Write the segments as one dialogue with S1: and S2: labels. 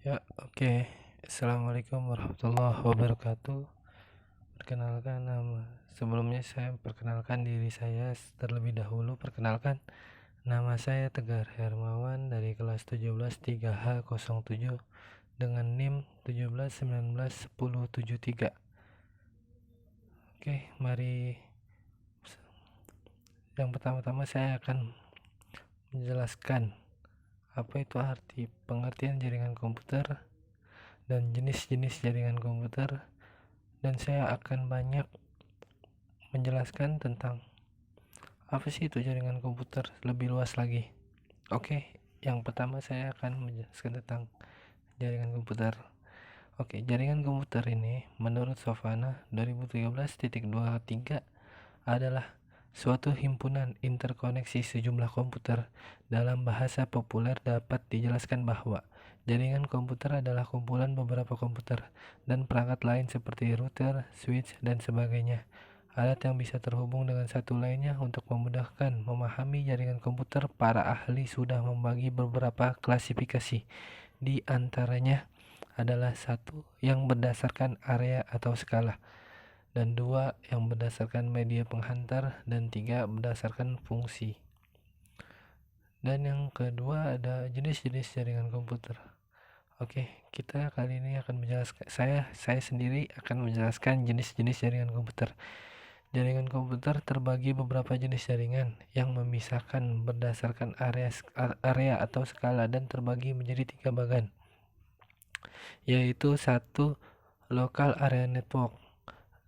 S1: Ya, oke. Assalamualaikum warahmatullahi wabarakatuh. Perkenalkan nama. Sebelumnya saya perkenalkan diri saya terlebih dahulu. Perkenalkan, nama saya Tegar Hermawan dari kelas 17 3H07 dengan NIM 17191073. Oke, mari. Yang pertama-tama saya akan menjelaskan apa itu arti pengertian jaringan komputer dan jenis-jenis jaringan komputer, dan saya akan banyak menjelaskan tentang apa sih itu jaringan komputer lebih luas lagi. Oke, yang pertama saya akan menjelaskan tentang jaringan komputer. Oke, jaringan komputer ini menurut Sofana 2013.23 adalah suatu himpunan interkoneksi sejumlah komputer. Dalam bahasa populer dapat dijelaskan bahwa jaringan komputer adalah kumpulan beberapa komputer dan perangkat lain seperti router, switch, dan sebagainya. Alat yang bisa terhubung dengan satu lainnya. Untuk memudahkan memahami jaringan komputer, para ahli sudah membagi beberapa klasifikasi. Di antaranya adalah satu yang berdasarkan area atau skala, dan dua yang berdasarkan media penghantar, dan tiga berdasarkan fungsi. Dan yang kedua ada jenis-jenis jaringan komputer. Oke, kita kali ini akan menjelaskan, saya sendiri akan menjelaskan jenis-jenis jaringan komputer. Jaringan komputer terbagi beberapa jenis jaringan yang memisahkan berdasarkan area atau skala dan terbagi menjadi tiga bagian, yaitu satu, local area network.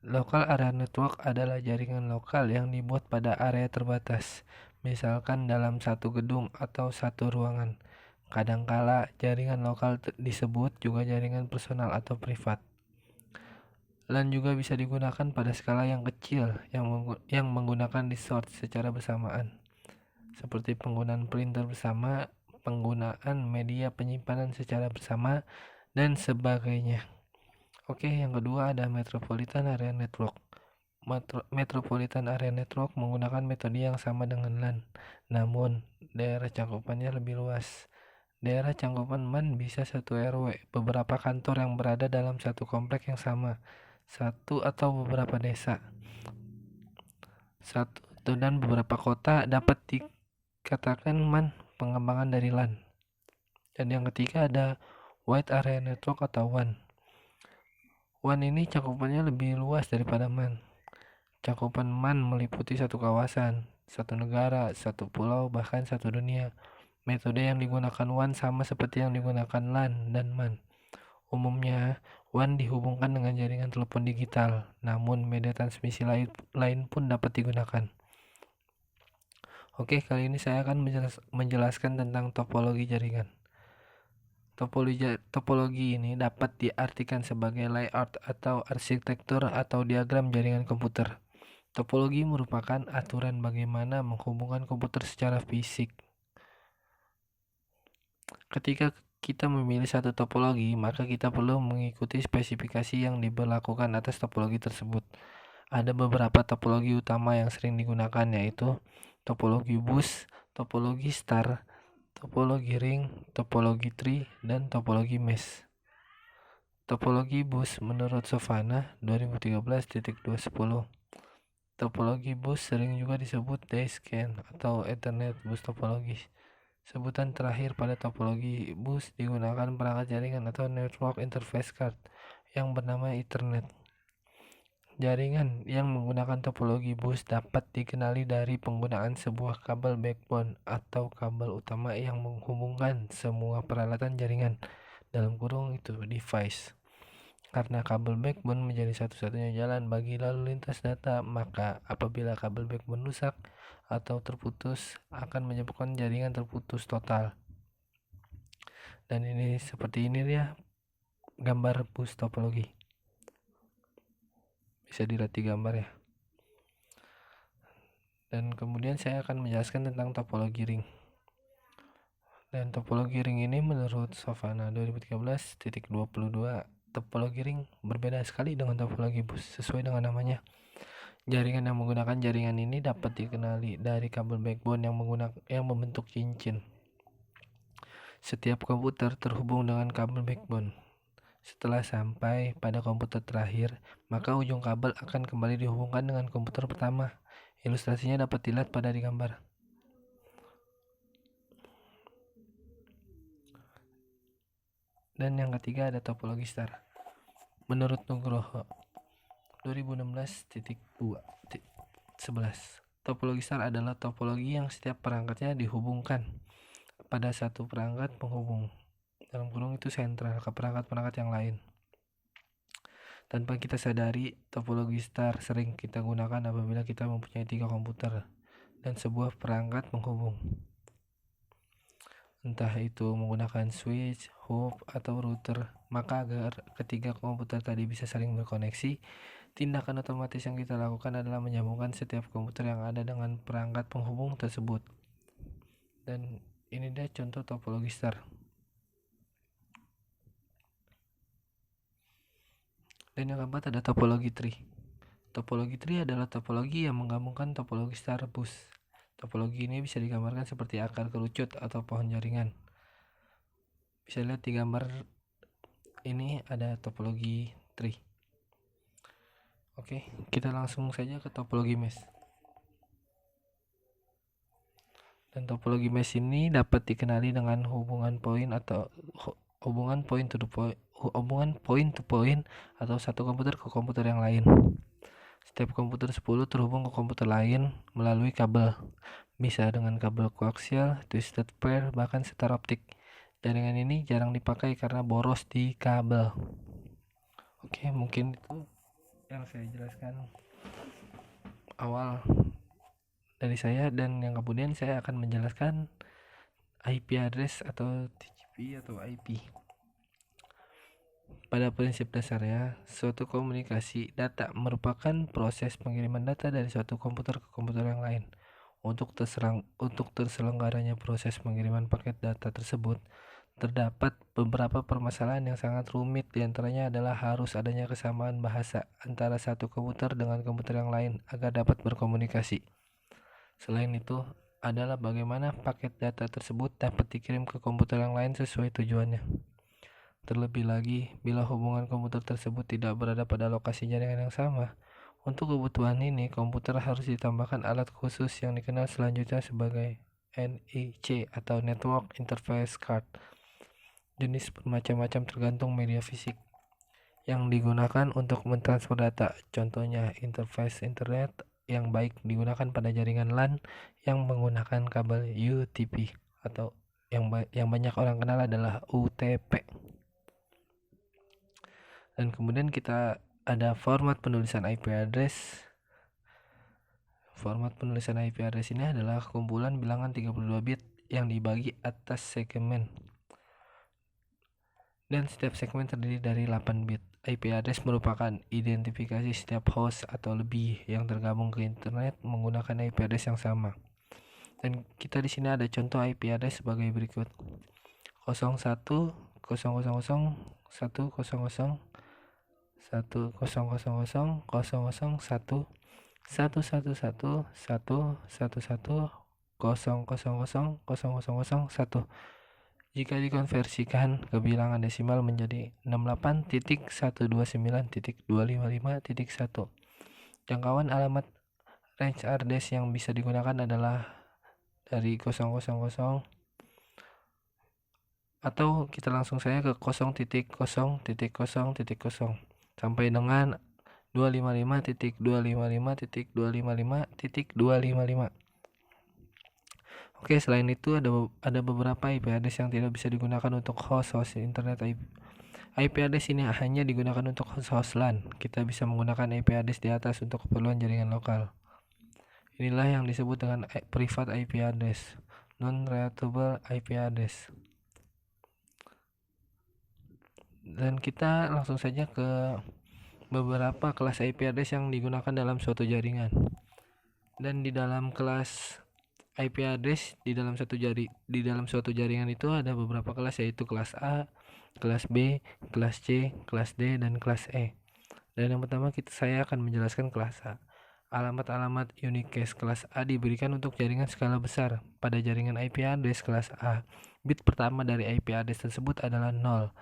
S1: Local area network adalah jaringan lokal yang dibuat pada area terbatas, misalkan dalam satu gedung atau satu ruangan. Kadangkala jaringan lokal disebut juga jaringan personal atau privat. LAN juga bisa digunakan pada skala yang kecil yang menggunakan resource secara bersamaan, seperti penggunaan printer bersama, penggunaan media penyimpanan secara bersama, dan sebagainya. Oke, yang kedua ada Metropolitan Area Network. Metropolitan Area Network menggunakan metode yang sama dengan LAN, namun daerah cakupannya lebih luas. Daerah cakupan MAN bisa satu RW, beberapa kantor yang berada dalam satu komplek yang sama, satu atau beberapa desa, satu dan beberapa kota dapat dikatakan MAN pengembangan dari LAN. Dan yang ketiga ada Wide Area Network atau WAN. WAN ini cakupannya lebih luas daripada MAN. Cakupan MAN meliputi satu kawasan, satu negara, satu pulau, bahkan satu dunia. Metode yang digunakan WAN sama seperti yang digunakan LAN dan MAN. Umumnya, WAN dihubungkan dengan jaringan telepon digital, namun media transmisi lain pun dapat digunakan. Oke, kali ini saya akan menjelaskan tentang topologi jaringan. Topologi ini dapat diartikan sebagai layout atau arsitektur atau diagram jaringan komputer. Topologi merupakan aturan bagaimana menghubungkan komputer secara fisik. Ketika kita memilih satu topologi, maka kita perlu mengikuti spesifikasi yang diberlakukan atas topologi tersebut. Ada beberapa topologi utama yang sering digunakan, yaitu topologi bus, topologi star, topologi ring, topologi tree, dan topologi mesh. Topologi bus menurut Sofana 2013.210. Topologi bus sering juga disebut DSCAN atau Ethernet bus topologi. Sebutan terakhir pada topologi bus digunakan perangkat jaringan atau network interface card yang bernama Ethernet. Jaringan yang menggunakan topologi bus dapat dikenali dari penggunaan sebuah kabel backbone atau kabel utama yang menghubungkan semua peralatan jaringan, dalam kurung itu device. Karena kabel backbone menjadi satu-satunya jalan bagi lalu lintas data, maka apabila kabel backbone rusak atau terputus akan menyebabkan jaringan terputus total. Dan ini seperti ini ya gambar bus topologi. Bisa dilihat di gambar ya. Dan kemudian saya akan menjelaskan tentang topologi ring. Dan topologi ring ini menurut Sofana 2013.22, topologi ring berbeda sekali dengan topologi bus. Sesuai dengan namanya, jaringan yang menggunakan jaringan ini dapat dikenali dari kabel backbone yang membentuk cincin. Setiap komputer terhubung dengan kabel backbone. Setelah sampai pada komputer terakhir, maka ujung kabel akan kembali dihubungkan dengan komputer pertama. Ilustrasinya dapat dilihat pada di gambar. Dan yang ketiga ada topologi star. Menurut Nugroho 2016.2.11, topologi star adalah topologi yang setiap perangkatnya dihubungkan pada satu perangkat penghubung, dalam kurung itu sentral, ke perangkat-perangkat yang lain. Tanpa kita sadari, topologi star sering kita gunakan apabila kita mempunyai 3 komputer dan sebuah perangkat penghubung. Entah itu menggunakan switch, hub, atau router. Maka agar ketiga komputer tadi bisa saling berkoneksi, tindakan otomatis yang kita lakukan adalah menyambungkan setiap komputer yang ada dengan perangkat penghubung tersebut. Dan ini dia contoh topologi star. Dan yang keempat ada topologi tree. Topologi tree adalah topologi yang menggabungkan topologi star bus. Topologi ini bisa digambarkan seperti akar kerucut atau pohon jaringan. Bisa lihat di gambar ini ada topologi tree. Oke, kita langsung saja ke topologi mesh. Dan topologi mesh ini dapat dikenali dengan hubungan poin atau hubungan point to point atau satu komputer ke komputer yang lain. Setiap komputer 10 terhubung ke komputer lain melalui kabel, bisa dengan kabel koaksial, twisted pair, bahkan setar optik. Jaringan ini jarang dipakai karena boros di kabel. Oke, mungkin itu yang saya jelaskan awal dari saya, dan yang kemudian saya akan menjelaskan IP address atau TCP atau IP. Pada prinsip dasarnya, suatu komunikasi data merupakan proses pengiriman data dari suatu komputer ke komputer yang lain. Untuk terselenggaranya proses pengiriman paket data tersebut, terdapat beberapa permasalahan yang sangat rumit. Diantaranya adalah harus adanya kesamaan bahasa antara satu komputer dengan komputer yang lain agar dapat berkomunikasi. Selain itu, adalah bagaimana paket data tersebut dapat dikirim ke komputer yang lain sesuai tujuannya. Terlebih lagi, bila hubungan komputer tersebut tidak berada pada lokasi jaringan yang sama, untuk kebutuhan ini komputer harus ditambahkan alat khusus yang dikenal selanjutnya sebagai NIC atau Network Interface Card. Jenis bermacam-macam tergantung media fisik yang digunakan untuk mentransfer data. Contohnya interface internet yang baik digunakan pada jaringan LAN yang menggunakan kabel UTP atau yang banyak orang kenal adalah UTP. Dan kemudian kita ada format penulisan IP address. Format penulisan IP address ini adalah kumpulan bilangan 32 bit yang dibagi atas segmen. Dan setiap segmen terdiri dari 8 bit. IP address merupakan identifikasi setiap host atau lebih yang tergabung ke internet menggunakan IP address yang sama. Dan kita di sini ada contoh IP address sebagai berikut: 01.000.100.100.111.000.111.000.1 jika dikonversikan ke bilangan desimal menjadi 68.129.255.1. Jangkauan alamat range address yang bisa digunakan adalah dari 000 atau kita langsung saja ke 0.0.0.0 sampai dengan 255.255.255.255. Oke, selain itu ada beberapa IP address yang tidak bisa digunakan untuk host internet. IP address ini hanya digunakan untuk host LAN. Kita bisa menggunakan IP address di atas untuk keperluan jaringan lokal. Inilah yang disebut dengan private IP address, non-reachable IP address. Dan kita langsung saja ke beberapa kelas IP address yang digunakan dalam suatu jaringan. Dan di dalam kelas IP address di dalam suatu jaringan itu ada beberapa kelas, yaitu kelas A, kelas B, kelas C, kelas D, dan kelas E. Dan yang pertama saya akan menjelaskan kelas A. Alamat-alamat unique cache kelas A diberikan untuk jaringan skala besar. Pada jaringan IP address kelas A, Bit pertama dari IP address tersebut adalah 0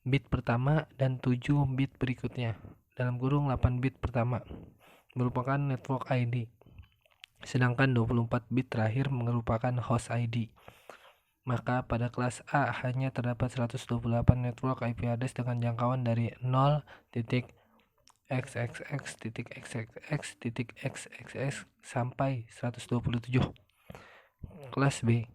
S1: bit pertama dan 7 bit berikutnya (8 bit pertama) merupakan network ID, sedangkan 24 bit terakhir merupakan host ID. Maka pada kelas A hanya terdapat 128 network IP address dengan jangkauan dari 0.xxx.xxx.xxx sampai 127. Kelas B.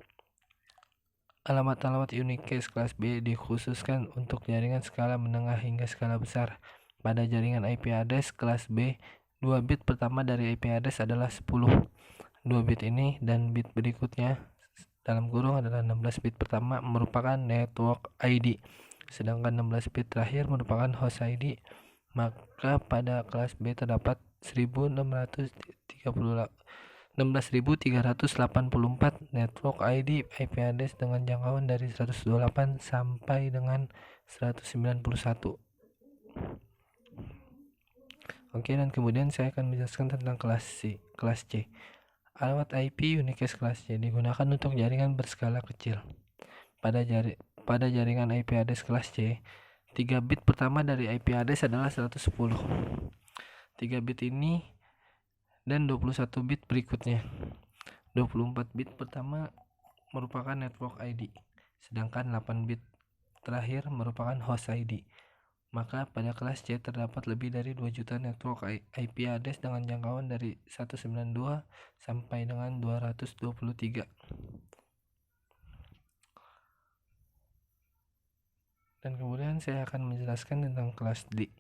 S1: Alamat-alamat unicast kelas B dikhususkan untuk jaringan skala menengah hingga skala besar. Pada jaringan IP address kelas B, 2 bit pertama dari IP address adalah 10. 2 bit ini dan bit berikutnya adalah 16 bit pertama merupakan network ID, sedangkan 16 bit terakhir merupakan host ID. Maka pada kelas B terdapat 16.384 network ID IP address dengan jangkauan dari 128 sampai dengan 191. Oke, dan kemudian saya akan menjelaskan tentang kelas C. Alamat IP unicast kelas C digunakan untuk jaringan berskala kecil. Pada jaringan IP address kelas C, 3 bit pertama dari IP address adalah 110. 3 bit ini dan 21 bit berikutnya. 24 bit pertama merupakan network ID, sedangkan 8 bit terakhir merupakan host ID. Maka pada kelas C terdapat lebih dari 2 juta network IP address dengan jangkauan dari 192 sampai dengan 223. Dan kemudian saya akan menjelaskan tentang kelas D.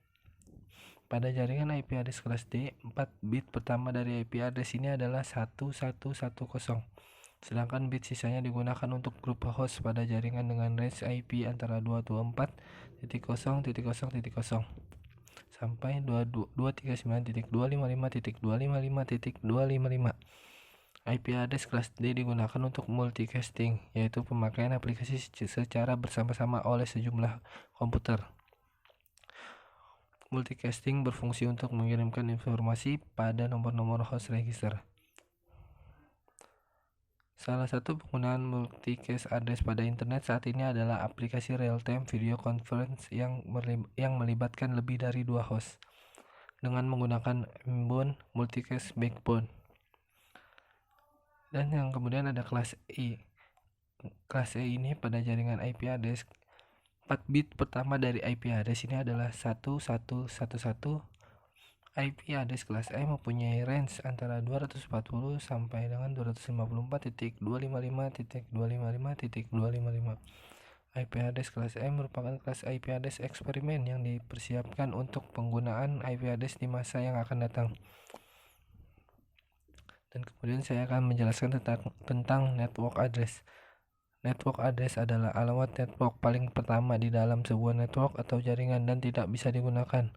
S1: Pada jaringan IP address kelas D, 4 bit pertama dari IP address ini adalah 1110. Sedangkan bit sisanya digunakan untuk grup host pada jaringan dengan range IP antara 224.0.0.0 sampai 239.255.255.255. IP address kelas D digunakan untuk multicasting, yaitu pemakaian aplikasi secara bersama-sama oleh sejumlah komputer. Multicasting berfungsi untuk mengirimkan informasi pada nomor-nomor host register. Salah satu penggunaan multicast address pada internet saat ini adalah aplikasi real-time video conference yang melibatkan lebih dari 2 host dengan menggunakan inbound multicast backbone. Dan yang kemudian ada kelas E. Kelas E ini pada jaringan IP address 4 bit pertama dari IP address ini adalah 1111. IP address kelas E mempunyai range antara 240 sampai dengan 254.255.255.255. IP address kelas E merupakan kelas IP address eksperimen yang dipersiapkan untuk penggunaan IP address di masa yang akan datang. Dan kemudian saya akan menjelaskan tentang network address. Network address adalah alamat network paling pertama di dalam sebuah network atau jaringan dan tidak bisa digunakan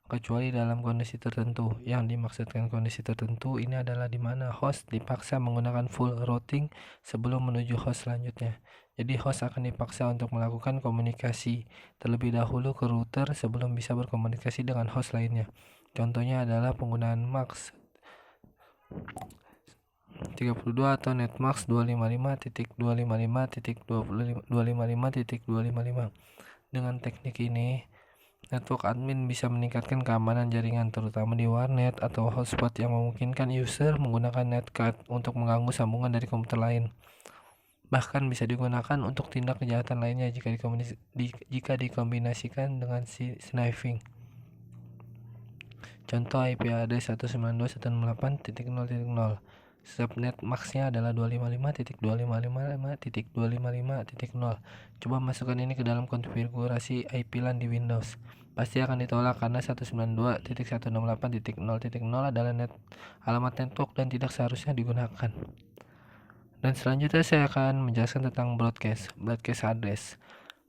S1: kecuali dalam kondisi tertentu. Yang dimaksudkan kondisi tertentu ini adalah di mana host dipaksa menggunakan full routing sebelum menuju host selanjutnya. Jadi host akan dipaksa untuk melakukan komunikasi terlebih dahulu ke router sebelum bisa berkomunikasi dengan host lainnya. Contohnya adalah penggunaan MAX 32 atau netmax 255.255.255.255. Dengan teknik ini, network admin bisa meningkatkan keamanan jaringan, terutama di warnet atau hotspot yang memungkinkan user menggunakan netcard untuk mengganggu sambungan dari komputer lain. Bahkan bisa digunakan untuk tindak kejahatan lainnya jika dikombinasikan dengan snifing. Contoh IP address 192.168.0.0. Subnet max-nya adalah 255.255.255.0. Coba masukkan ini ke dalam konfigurasi IP LAN di Windows. Pasti akan ditolak karena 192.168.0.0 adalah alamat network dan tidak seharusnya digunakan. Dan selanjutnya saya akan menjelaskan tentang broadcast address.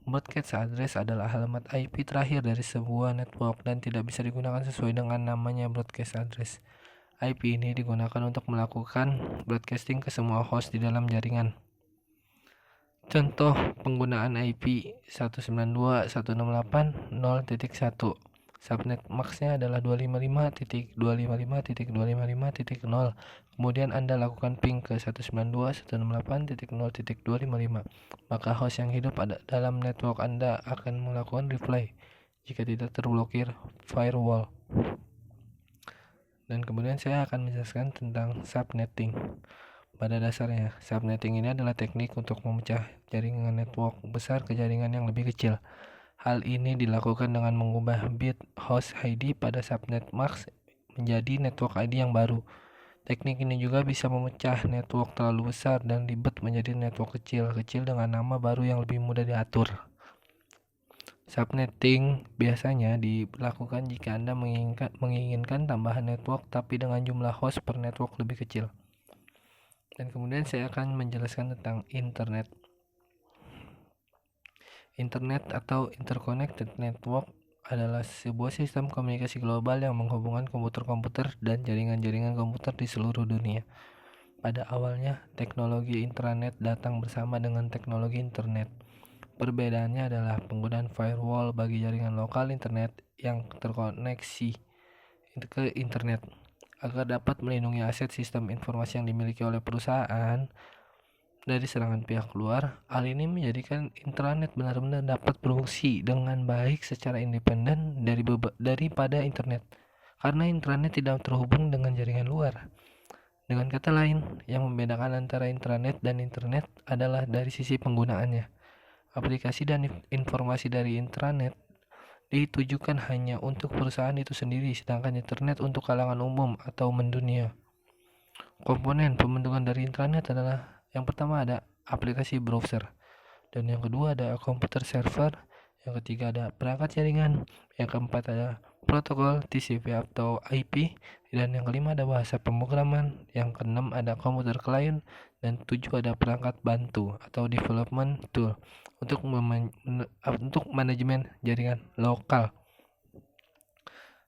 S1: Broadcast address adalah alamat IP terakhir dari sebuah network dan tidak bisa digunakan sesuai dengan namanya broadcast address. IP ini digunakan untuk melakukan broadcasting ke semua host di dalam jaringan. Contoh penggunaan IP 192.168.0.1 Subnet max-nya adalah 255.255.255.0. Kemudian Anda lakukan ping ke 192.168.0.255. Maka host yang hidup dalam network Anda akan melakukan reply jika tidak terblokir firewall. Dan kemudian saya akan menjelaskan tentang subnetting. Pada dasarnya, subnetting ini adalah teknik untuk memecah jaringan network besar ke jaringan yang lebih kecil. Hal ini dilakukan dengan mengubah bit host ID pada subnet max menjadi network ID yang baru. Teknik ini juga bisa memecah network terlalu besar dan ribet menjadi network kecil-kecil dengan nama baru yang lebih mudah diatur. Subnetting biasanya dilakukan jika Anda menginginkan tambahan network tapi dengan jumlah host per network lebih kecil. Dan kemudian saya akan menjelaskan tentang internet. Internet atau Interconnected Network adalah sebuah sistem komunikasi global yang menghubungkan komputer-komputer dan jaringan-jaringan komputer di seluruh dunia. Pada awalnya, teknologi intranet datang bersama dengan teknologi internet. Perbedaannya adalah penggunaan firewall bagi jaringan lokal internet yang terkoneksi ke internet. Agar dapat melindungi aset sistem informasi yang dimiliki oleh perusahaan dari serangan pihak luar, hal ini menjadikan intranet benar-benar dapat berfungsi dengan baik secara independen daripada internet, karena intranet tidak terhubung dengan jaringan luar. Dengan kata lain, yang membedakan antara intranet dan internet adalah dari sisi penggunaannya. Aplikasi dan informasi dari intranet ditujukan hanya untuk perusahaan itu sendiri, sedangkan internet untuk kalangan umum atau mendunia. Komponen pembentukan dari intranet adalah yang pertama ada aplikasi browser, dan yang kedua ada komputer server, yang ketiga ada perangkat jaringan, yang keempat ada protokol TCP atau IP, dan yang kelima ada bahasa pemrograman, yang keenam ada komputer client, dan tujuh ada perangkat bantu atau development tool untuk manajemen jaringan lokal.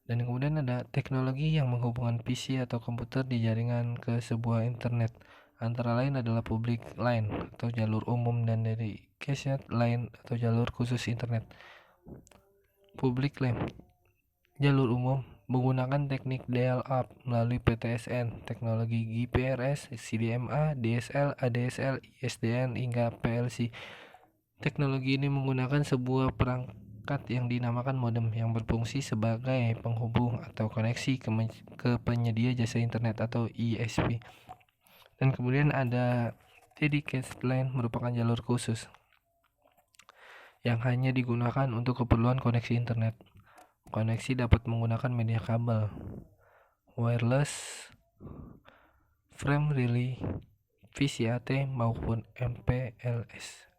S1: Dan kemudian ada teknologi yang menghubungkan PC atau komputer di jaringan ke sebuah internet, antara lain adalah public line atau jalur umum dan dedicated line atau jalur khusus internet. Public line, jalur umum, menggunakan teknik dial-up melalui PTSN, teknologi GPRS, CDMA, DSL, ADSL, ISDN hingga PLC. Teknologi ini menggunakan sebuah perangkat yang dinamakan modem yang berfungsi sebagai penghubung atau koneksi ke penyedia jasa internet atau ISP. Dan kemudian ada dedicated line, merupakan jalur khusus yang hanya digunakan untuk keperluan koneksi internet. Koneksi dapat menggunakan media kabel, wireless, frame relay, VCAT maupun MPLS.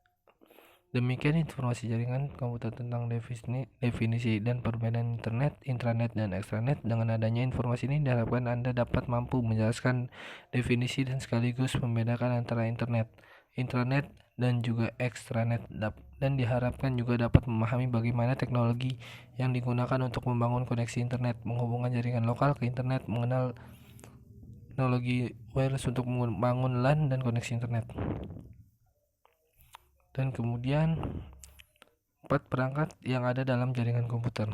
S1: Demikian informasi jaringan komputer tentang definisi dan perbedaan internet, intranet, dan extranet. Dengan adanya informasi ini diharapkan Anda dapat mampu menjelaskan definisi dan sekaligus membedakan antara internet, intranet, dan juga extranet, dan diharapkan juga dapat memahami bagaimana teknologi yang digunakan untuk membangun koneksi internet, menghubungkan jaringan lokal ke internet, mengenal teknologi wireless untuk membangun LAN dan koneksi internet. Dan kemudian 4 perangkat yang ada dalam jaringan komputer.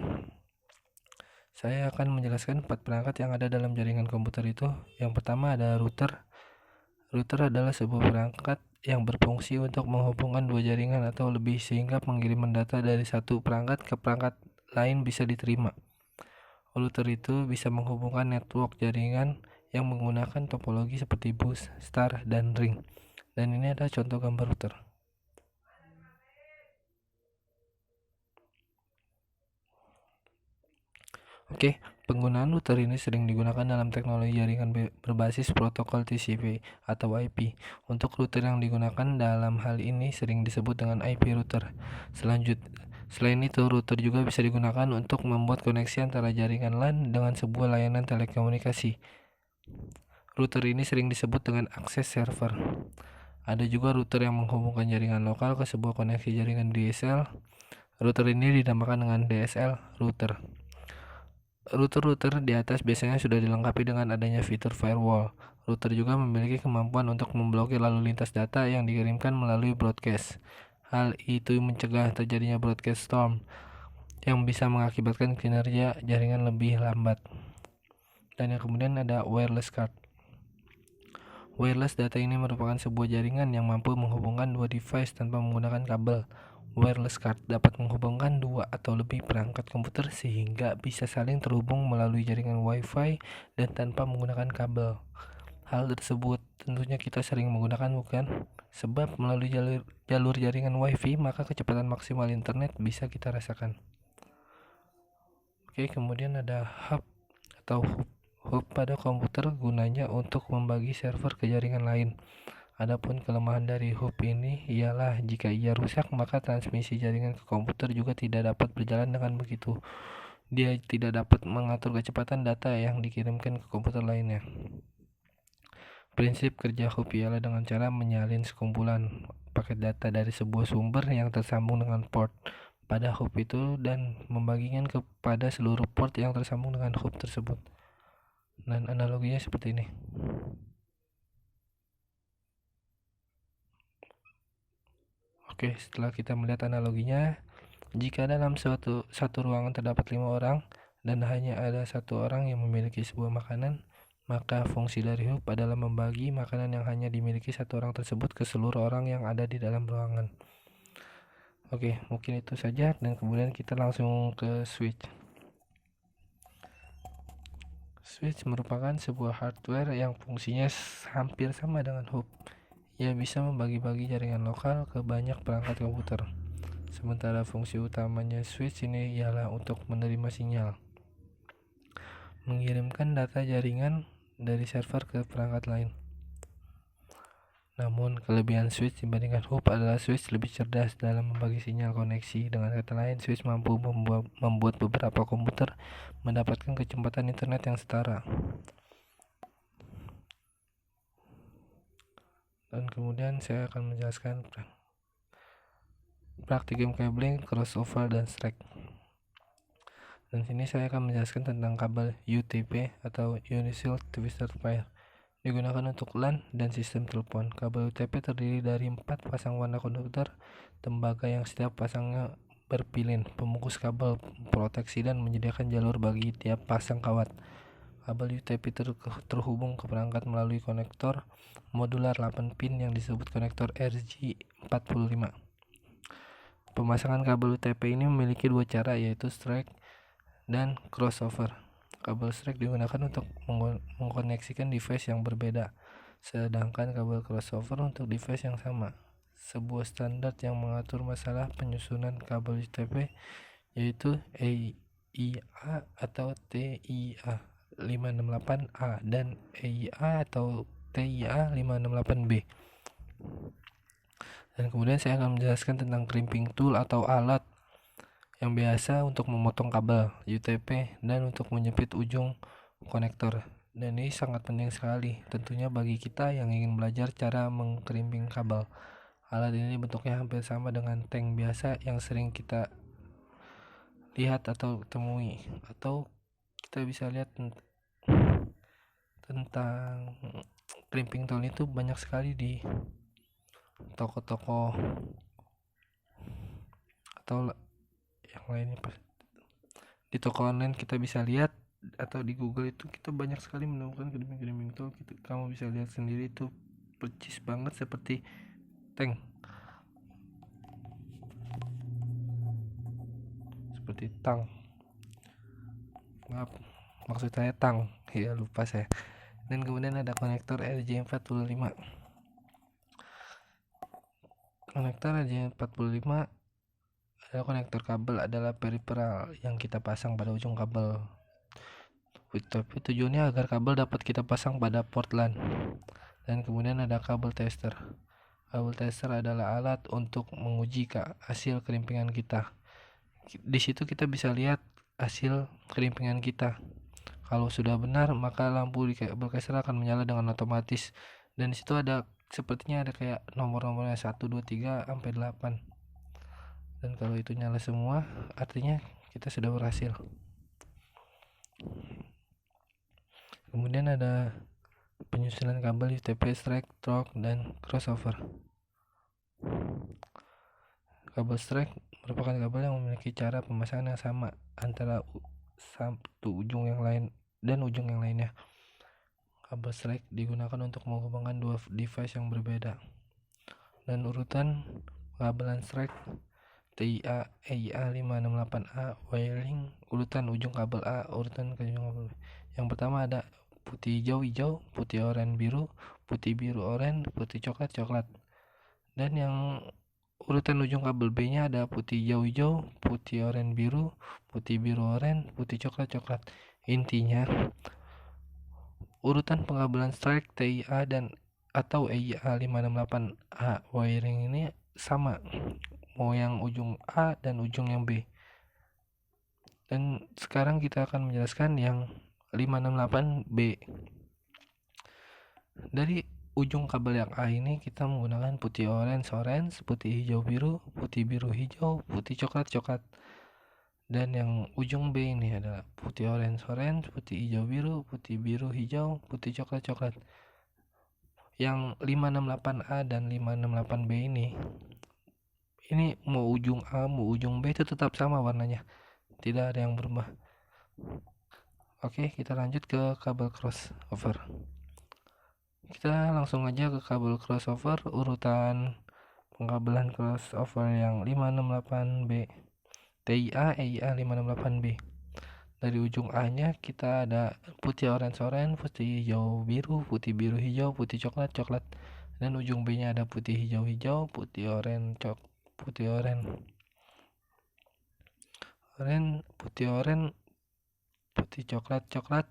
S1: Saya akan menjelaskan 4 perangkat yang ada dalam jaringan komputer itu. Yang pertama ada router. Router adalah sebuah perangkat yang berfungsi untuk menghubungkan dua jaringan atau lebih sehingga pengiriman data dari satu perangkat ke perangkat lain bisa diterima. Router itu bisa menghubungkan network jaringan yang menggunakan topologi seperti bus, star, dan ring. Dan ini ada contoh gambar router. Oke, penggunaan router ini sering digunakan dalam teknologi jaringan berbasis protokol TCP atau IP. Untuk router yang digunakan dalam hal ini sering disebut dengan IP router. Selain itu, router juga bisa digunakan untuk membuat koneksi antara jaringan LAN dengan sebuah layanan telekomunikasi. Router ini sering disebut dengan akses server. Ada juga router yang menghubungkan jaringan lokal ke sebuah koneksi jaringan DSL. Router ini dinamakan dengan DSL router. Router di atas biasanya sudah dilengkapi dengan adanya fitur firewall. Router juga memiliki kemampuan untuk memblokir lalu lintas data yang dikirimkan melalui broadcast. Hal itu mencegah terjadinya broadcast storm. yang bisa mengakibatkan kinerja jaringan lebih lambat. Dan yang kemudian ada wireless card. Wireless data ini merupakan sebuah jaringan yang mampu menghubungkan dua device tanpa menggunakan kabel. Wireless card dapat menghubungkan dua atau lebih perangkat komputer sehingga bisa saling terhubung melalui jaringan Wi-Fi dan tanpa menggunakan kabel. Hal tersebut tentunya kita sering menggunakan, bukan? Sebab melalui jalur jaringan Wi-Fi maka kecepatan maksimal internet bisa kita rasakan. Oke, kemudian ada hub atau hub. Hub pada komputer gunanya untuk membagi server ke jaringan lain. Adapun kelemahan dari hub ini ialah jika ia rusak maka transmisi jaringan ke komputer juga tidak dapat berjalan dengan begitu. Dia tidak dapat mengatur kecepatan data yang dikirimkan ke komputer lainnya. Prinsip kerja hub ialah dengan cara menyalin sekumpulan paket data dari sebuah sumber yang tersambung dengan port pada hub itu dan membaginya kepada seluruh port yang tersambung dengan hub tersebut. Dan analoginya seperti ini. Oke, setelah kita melihat analoginya, jika dalam satu ruangan terdapat 5 orang dan hanya ada satu orang yang memiliki sebuah makanan, maka fungsi dari hub adalah membagi makanan yang hanya dimiliki satu orang tersebut ke seluruh orang yang ada di dalam ruangan. Oke, mungkin itu saja dan kemudian kita langsung ke switch. Switch merupakan sebuah hardware yang fungsinya hampir sama dengan hub. Ia bisa membagi-bagi jaringan lokal ke banyak perangkat komputer. Sementara fungsi utamanya switch ini ialah untuk menerima sinyal, mengirimkan data jaringan dari server ke perangkat lain. Namun kelebihan switch dibandingkan hub adalah switch lebih cerdas dalam membagi sinyal koneksi. Dengan kata lain, switch mampu membuat beberapa komputer mendapatkan kecepatan internet yang setara. Dan kemudian saya akan menjelaskan praktikum cabling, crossover, dan stack. Dan sini saya akan menjelaskan tentang kabel UTP atau Universal Twisted Pair. Digunakan untuk LAN dan sistem telepon. Kabel UTP terdiri dari 4 pasang warna konduktor tembaga yang setiap pasangnya berpilin, pembungkus kabel, proteksi, dan menyediakan jalur bagi tiap pasang kawat. Kabel UTP terhubung ke perangkat melalui konektor modular 8 pin yang disebut konektor RJ45. Pemasangan kabel UTP ini memiliki dua cara, yaitu strike dan crossover. Kabel strike digunakan untuk mengkoneksikan device yang berbeda, sedangkan kabel crossover untuk device yang sama. Sebuah standar yang mengatur masalah penyusunan kabel UTP yaitu EIA atau TIA 568A dan EIA atau TIA 568B. Dan kemudian saya akan menjelaskan tentang crimping tool atau alat yang biasa untuk memotong kabel UTP dan untuk menyempit ujung konektor. Dan ini sangat penting sekali tentunya bagi kita yang ingin belajar cara mengkrimping kabel. Alat ini bentuknya hampir sama dengan tank biasa yang sering kita lihat atau temui, atau kita bisa lihat tentang crimping tool itu banyak sekali di toko-toko atau yang lainnya. Di toko online kita bisa lihat, atau di Google itu kita banyak sekali menemukan crimping tool. Kamu bisa lihat sendiri, itu percis banget seperti tank, seperti tang, maaf maksud saya tang ya, lupa saya. Dan kemudian ada konektor RJ45. Konektor RJ45 adalah konektor kabel, adalah peripheral yang kita pasang pada ujung kabel. Tapi tujuannya agar kabel dapat kita pasang pada port LAN. Dan kemudian ada kabel tester. Kabel tester adalah alat untuk menguji hasil kerimpingan kita. Di situ kita bisa lihat hasil kerimpingan kita. Kalau sudah benar, maka lampu di kabel tester akan menyala dengan otomatis. Dan di situ ada sepertinya ada kayak nomor-nomornya 1, 2, 3 sampai 8. Dan kalau itu nyala semua, artinya kita sudah berhasil. Kemudian ada penyusunan kabel UTP, strike, trok, dan crossover. Kabel strike merupakan kabel yang memiliki cara pemasangan yang sama antara satu ujung yang lain dan ujung yang lainnya. Kabel strike digunakan untuk menghubungkan dua device yang berbeda. Dan urutan pengabelan strike TIA, EIA 568A wiring, urutan ujung kabel A, urutan ke ujung kabel B. Yang pertama ada putih hijau hijau, putih oranye biru, putih biru oranye, putih coklat coklat. Dan yang urutan ujung kabel B nya ada putih hijau hijau, putih oranye biru, putih biru oranye, putih coklat coklat. Intinya urutan pengabelan strike TIA dan atau EIA 568A wiring ini sama, mau yang ujung A dan ujung yang B. Dan sekarang kita akan menjelaskan yang 568B. Dari ujung kabel yang A ini kita menggunakan putih orange, putih hijau biru, putih biru hijau, putih coklat coklat. Dan yang ujung B ini adalah putih orange, putih hijau biru, putih biru hijau, putih coklat coklat. Yang 568A dan 568B ini mau ujung A mau ujung B itu tetap sama warnanya, tidak ada yang berubah. Oke, kita lanjut ke kabel crossover. Kita langsung aja ke kabel crossover, urutan pengabelan crossover yang 568B TIA EIA 568B. Dari ujung A nya kita ada putih orange, putih hijau biru, putih biru hijau, putih coklat coklat. Dan ujung B nya ada putih hijau hijau, putih orange putih orange, putih orange, putih coklat coklat,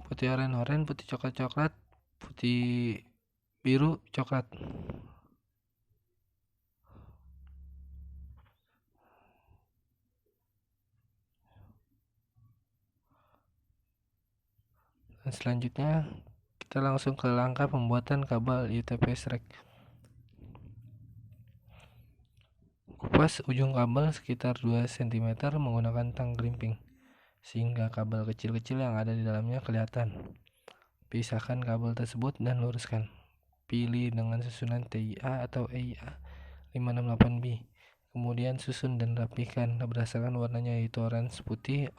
S1: putih orange, putih coklat coklat, putih biru coklat. Dan selanjutnya kita langsung ke langkah pembuatan kabel UTP strike. Kupas ujung kabel sekitar 2 cm menggunakan tang grimping sehingga kabel kecil-kecil yang ada di dalamnya kelihatan. Pisahkan kabel tersebut dan luruskan. Pilih dengan susunan TIA atau EIA 568B. Kemudian susun dan rapihkan berdasarkan warnanya, yaitu orange putih,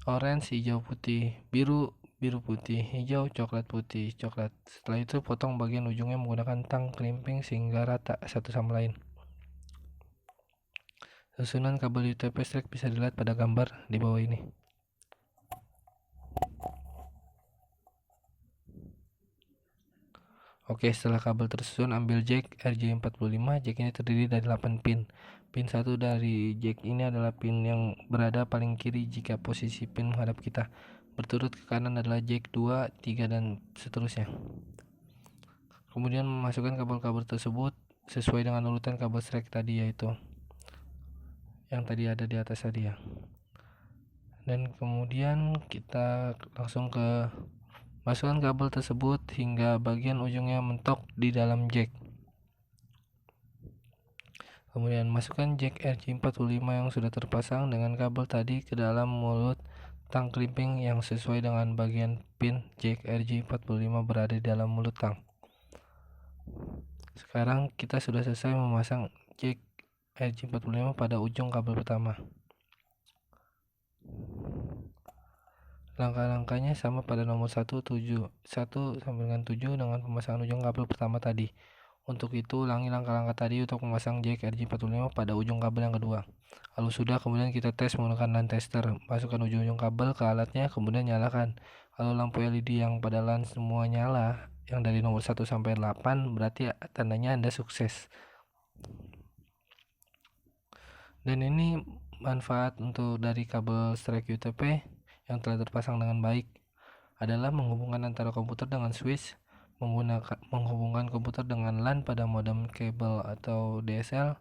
S1: orange hijau putih, biru biru putih, hijau coklat putih coklat. Setelah itu potong bagian ujungnya menggunakan tang crimping sehingga rata satu sama lain. Susunan kabel UTP strike bisa dilihat pada gambar di bawah ini. Oke, setelah kabel tersusun, ambil jack RJ45. Jack ini terdiri dari 8 pin. Pin 1 dari jack ini adalah pin yang berada paling kiri jika posisi pin menghadap kita. Berturut ke kanan adalah jack 2, 3 dan seterusnya. Kemudian memasukkan kabel-kabel tersebut sesuai dengan urutan kabel strike tadi, yaitu yang tadi ada di atas tadi ya. Dan kemudian kita langsung ke masukkan kabel tersebut hingga bagian ujungnya mentok di dalam jack. Kemudian masukkan jack RJ45 yang sudah terpasang dengan kabel tadi ke dalam mulut tang crimping yang sesuai dengan bagian pin jack RJ45 berada di dalam mulut tang. Sekarang kita sudah selesai memasang jack RJ45 pada ujung kabel pertama. Langkah-langkahnya sama pada nomor 1 sampai dengan 7 dengan pemasangan ujung kabel pertama tadi. Untuk itu ulangi langkah-langkah tadi untuk memasang jack RJ45 pada ujung kabel yang kedua. Kalau sudah, kemudian kita tes menggunakan LAN tester. Masukkan ujung-ujung kabel ke alatnya, kemudian nyalakan. Kalau lampu LED yang pada LAN semua nyala, yang dari nomor 1 sampai 8, berarti tandanya Anda sukses. Dan ini manfaat untuk dari kabel strike UTP yang telah terpasang dengan baik adalah menghubungkan antara komputer dengan switch, menghubungkan komputer dengan LAN pada modem kabel atau DSL,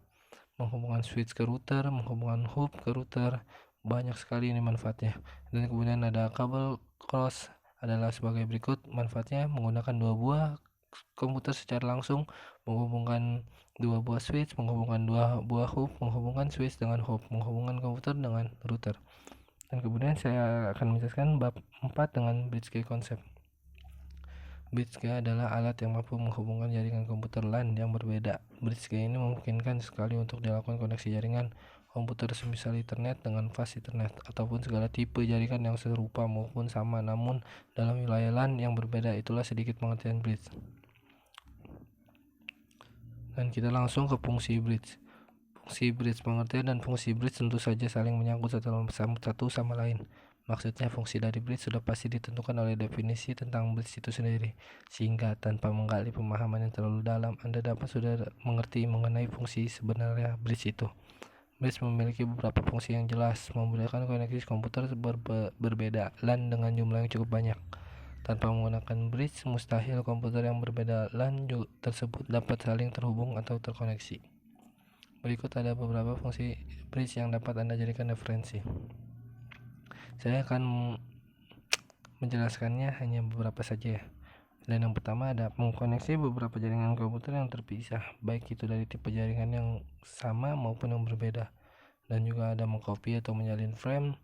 S1: menghubungkan switch ke router, menghubungkan hub ke router. Banyak sekali ini manfaatnya. Dan kemudian ada kabel cross adalah sebagai berikut manfaatnya: menggunakan dua buah komputer secara langsung, menghubungkan dua buah switch, menghubungkan dua buah hub, menghubungkan switch dengan hub, menghubungkan komputer dengan router. Dan kemudian saya akan menjelaskan bab 4 dengan bridge key concept. Bridge GA adalah alat yang mampu menghubungkan jaringan komputer LAN yang berbeda. Bridge GA ini memungkinkan sekali untuk dilakukan koneksi jaringan komputer semisal Ethernet dengan fast Ethernet ataupun segala tipe jaringan yang serupa maupun sama namun dalam wilayah LAN yang berbeda. Itulah sedikit pengertian bridge. Dan kita langsung ke fungsi bridge. Fungsi bridge, pengertian dan fungsi bridge tentu saja saling menyangkut satu sama lain. Maksudnya fungsi dari bridge sudah pasti ditentukan oleh definisi tentang bridge itu sendiri, sehingga tanpa menggali pemahaman yang terlalu dalam, Anda dapat sudah mengerti mengenai fungsi sebenarnya bridge itu. Bridge memiliki beberapa fungsi yang jelas, memudahkan koneksi komputer berbeda LAN dengan jumlah yang cukup banyak. Tanpa menggunakan bridge, mustahil komputer yang berbeda LAN tersebut dapat saling terhubung atau terkoneksi. Berikut ada beberapa fungsi bridge yang dapat Anda jadikan referensi. Saya akan menjelaskannya hanya beberapa saja ya. Dan yang pertama ada mengkoneksi beberapa jaringan komputer yang terpisah, baik itu dari tipe jaringan yang sama maupun yang berbeda. Dan juga ada mengcopy atau menyalin frame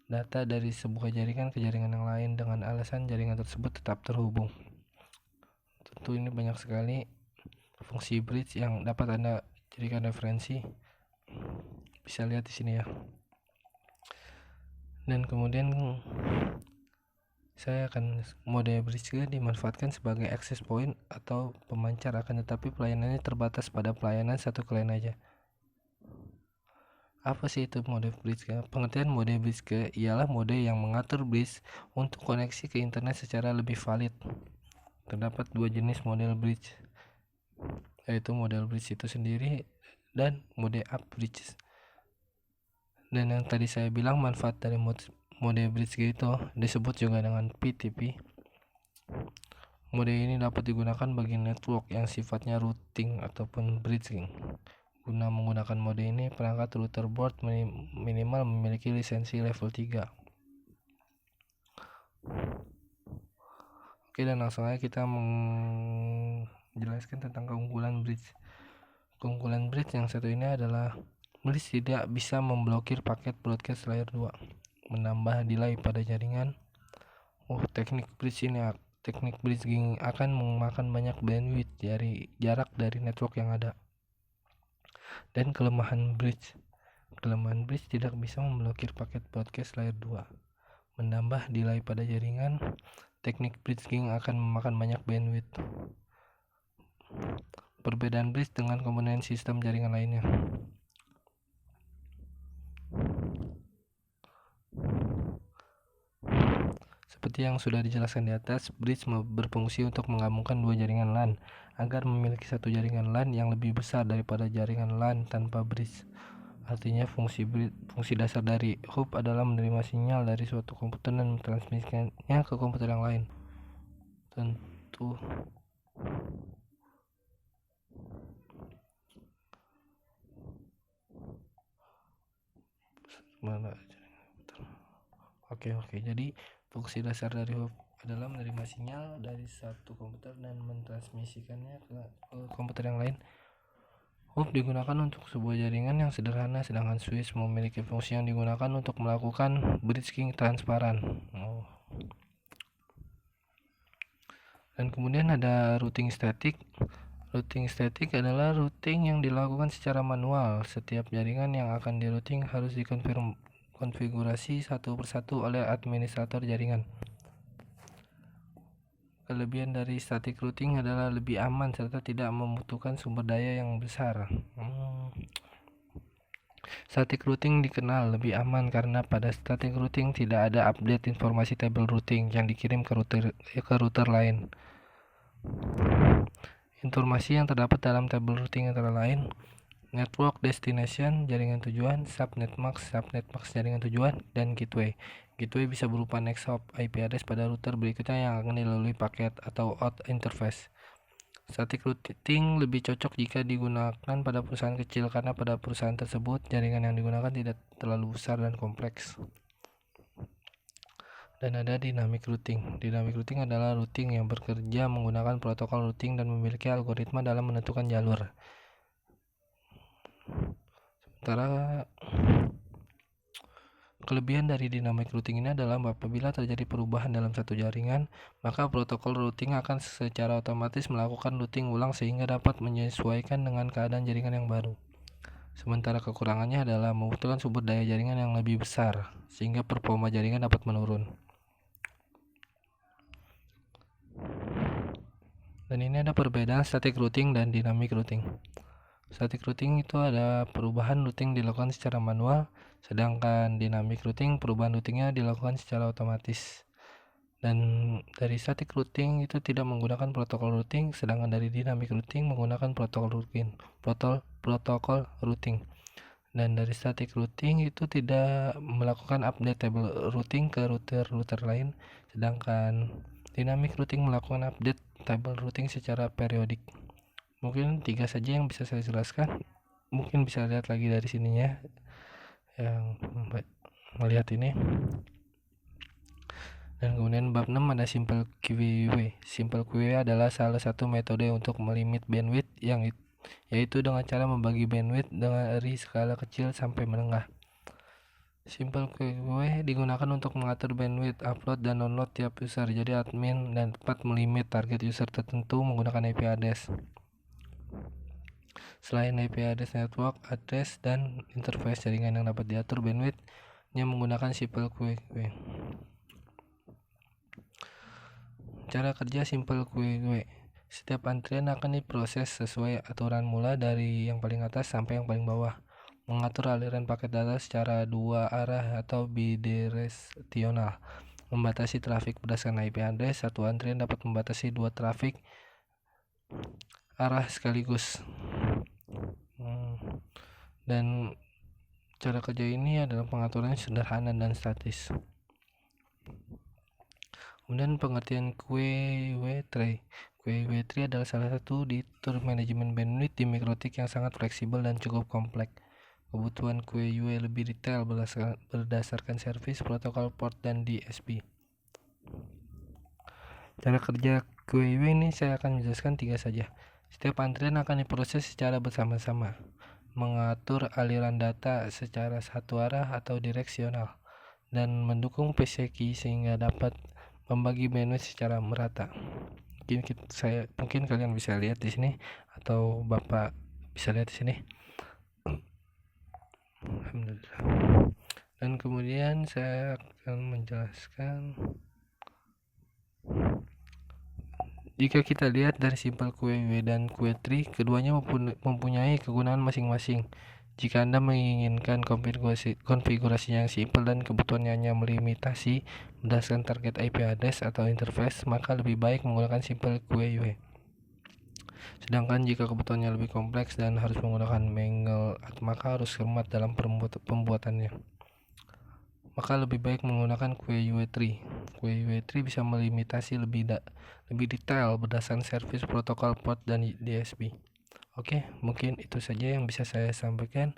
S1: data dari sebuah jaringan ke jaringan yang lain dengan alasan jaringan tersebut tetap terhubung. Tentu ini banyak sekali fungsi bridge yang dapat Anda jadikan referensi. Bisa lihat di sini ya. Dan kemudian saya akan mode bridge dimanfaatkan sebagai access point atau pemancar, akan tetapi pelayanannya terbatas pada pelayanan satu klien aja. Apa sih itu mode bridge? Pengertian mode bridge ialah mode yang mengatur bridge untuk koneksi ke internet secara lebih valid. Terdapat dua jenis model bridge, yaitu model bridge itu sendiri dan mode up bridge. Dan yang tadi saya bilang manfaat dari mode bridge itu disebut juga dengan PTP. Mode ini dapat digunakan bagi network yang sifatnya routing ataupun bridging. Guna menggunakan mode ini, perangkat router board minimal memiliki lisensi level 3. Oke, dan langsung aja kita menjelaskan tentang keunggulan bridge. Keunggulan bridge yang satu ini adalah bridge tidak bisa memblokir paket broadcast layer 2, menambah delay pada jaringan. Teknik bridging akan memakan banyak bandwidth dari jarak dari network yang ada. Dan kelemahan bridge tidak bisa memblokir paket broadcast layer 2, menambah delay pada jaringan. Teknik bridging akan memakan banyak bandwidth. Perbedaan bridge dengan komponen sistem jaringan lainnya. Seperti yang sudah dijelaskan di atas, bridge berfungsi untuk menggabungkan dua jaringan LAN agar memiliki satu jaringan LAN yang lebih besar daripada jaringan LAN tanpa bridge. Artinya fungsi dasar dari hub adalah menerima sinyal dari suatu komputer dan mentransmisikannya ke komputer yang lain. Tentu Oke, jadi fungsi dasar dari hub adalah menerima sinyal dari satu komputer dan mentransmisikannya ke komputer yang lain. Hub digunakan untuk sebuah jaringan yang sederhana, sedangkan switch memiliki fungsi yang digunakan untuk melakukan bridging transparan. Dan kemudian ada routing static. Routing static adalah routing yang dilakukan secara manual. Setiap jaringan yang akan di-routing harus dikonfigurasi satu persatu oleh administrator jaringan. Kelebihan dari static routing adalah lebih aman serta tidak membutuhkan sumber daya yang besar. Static routing dikenal lebih aman karena pada static routing tidak ada update informasi tabel routing yang dikirim ke router lain. Informasi yang terdapat dalam tabel routing antara lain network destination, jaringan tujuan, subnet max jaringan tujuan, dan gateway. Gateway bisa berupa next hop IP address pada router berikutnya yang akan dilalui paket atau out interface. Static routing lebih cocok jika digunakan pada perusahaan kecil karena pada perusahaan tersebut jaringan yang digunakan tidak terlalu besar dan kompleks. Dan ada dynamic routing. Dynamic routing adalah routing yang bekerja menggunakan protokol routing dan memiliki algoritma dalam menentukan jalur. Sementara Kelebihan dari dynamic routing ini adalah apabila terjadi perubahan dalam satu jaringan, maka protokol routing akan secara otomatis melakukan routing ulang sehingga dapat menyesuaikan dengan keadaan jaringan yang baru. Sementara kekurangannya adalah membutuhkan sumber daya jaringan yang lebih besar, sehingga performa jaringan dapat menurun. Dan ini ada perbedaan static routing dan dynamic routing. Static routing itu ada perubahan routing dilakukan secara manual, sedangkan dynamic routing perubahan routingnya dilakukan secara otomatis. Dan dari static routing itu tidak menggunakan protokol routing, sedangkan dari dynamic routing menggunakan protokol routing. Dan dari static routing itu tidak melakukan update table routing ke router lain, sedangkan dynamic routing melakukan update table routing secara periodik. Mungkin 3 saja yang bisa saya jelaskan. Mungkin bisa lihat lagi dari sininya yang melihat ini. Dan kemudian bab 6 ada simple QW. Simple QW adalah salah satu metode untuk melimit bandwidth yaitu dengan cara membagi bandwidth dari skala kecil sampai menengah. Simple QW digunakan untuk mengatur bandwidth upload dan download tiap user. Jadi admin dapat melimit target user tertentu menggunakan IP address. Selain IP address network address dan interface jaringan yang dapat diatur bandwidth-nya menggunakan simple QW. Cara kerja simple QW. Setiap antrian akan diproses sesuai aturan mula dari yang paling atas sampai yang paling bawah. Mengatur aliran paket data secara dua arah atau bidireksional. Membatasi trafik berdasarkan IP address. Satu antrian dapat membatasi dua trafik arah sekaligus. Dan cara kerja ini adalah pengaturannya sederhana dan statis. Kemudian pengertian QW tree. QW tree adalah salah satu diatur manajemen bandwidth di mikrotik yang sangat fleksibel dan cukup kompleks. Kebutuhan QW lebih detail berdasarkan service, protokol port, dan DSP. Cara kerja QW ini saya akan menjelaskan 3 saja. Setiap antrian akan diproses secara bersama-sama, mengatur aliran data secara satu arah atau direksional, dan mendukung PCI sehingga dapat membagi bandwidth secara merata. Mungkin kalian bisa lihat di sini atau Bapak bisa lihat di sini. Alhamdulillah. Dan kemudian saya akan menjelaskan, jika kita lihat dari simple QW dan QW tree, keduanya mempunyai kegunaan masing-masing. Jika Anda menginginkan konfigurasi yang simpel dan kebutuhannya hanya melimitasi berdasarkan target IP address atau interface, maka lebih baik menggunakan simple QW. Sedangkan jika kebutuhannya lebih kompleks dan harus menggunakan manual, maka harus cermat dalam pembuatannya. Maka lebih baik menggunakan QW tree. QW tree bisa melimitasi lebih detail berdasarkan service, protokol, port, dan DSP. Oke, mungkin itu saja yang bisa saya sampaikan.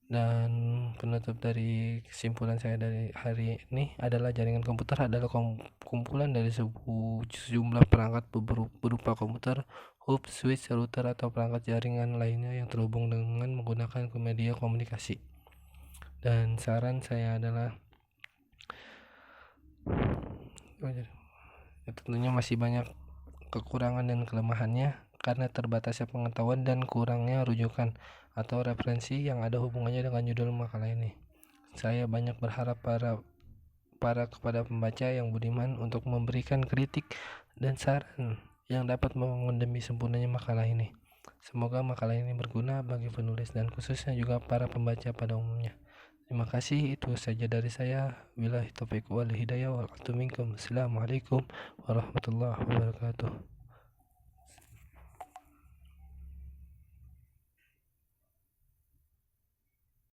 S1: Dan penutup dari kesimpulan saya dari hari ini adalah jaringan komputer adalah kumpulan dari sejumlah perangkat berupa komputer, hub, switch, router, atau perangkat jaringan lainnya yang terhubung dengan menggunakan media komunikasi. Dan saran saya adalah tentunya masih banyak kekurangan dan kelemahannya karena terbatasnya pengetahuan dan kurangnya rujukan atau referensi yang ada hubungannya dengan judul makalah ini. Saya banyak berharap kepada pembaca yang budiman untuk memberikan kritik dan saran yang dapat membangun demi sempurnanya makalah ini. Semoga makalah ini berguna bagi penulis dan khususnya juga para pembaca pada umumnya. Terima kasih, itu saja dari saya. Billahi taufiq wal hidayah wal minkum. Assalamualaikum warahmatullahi wabarakatuh.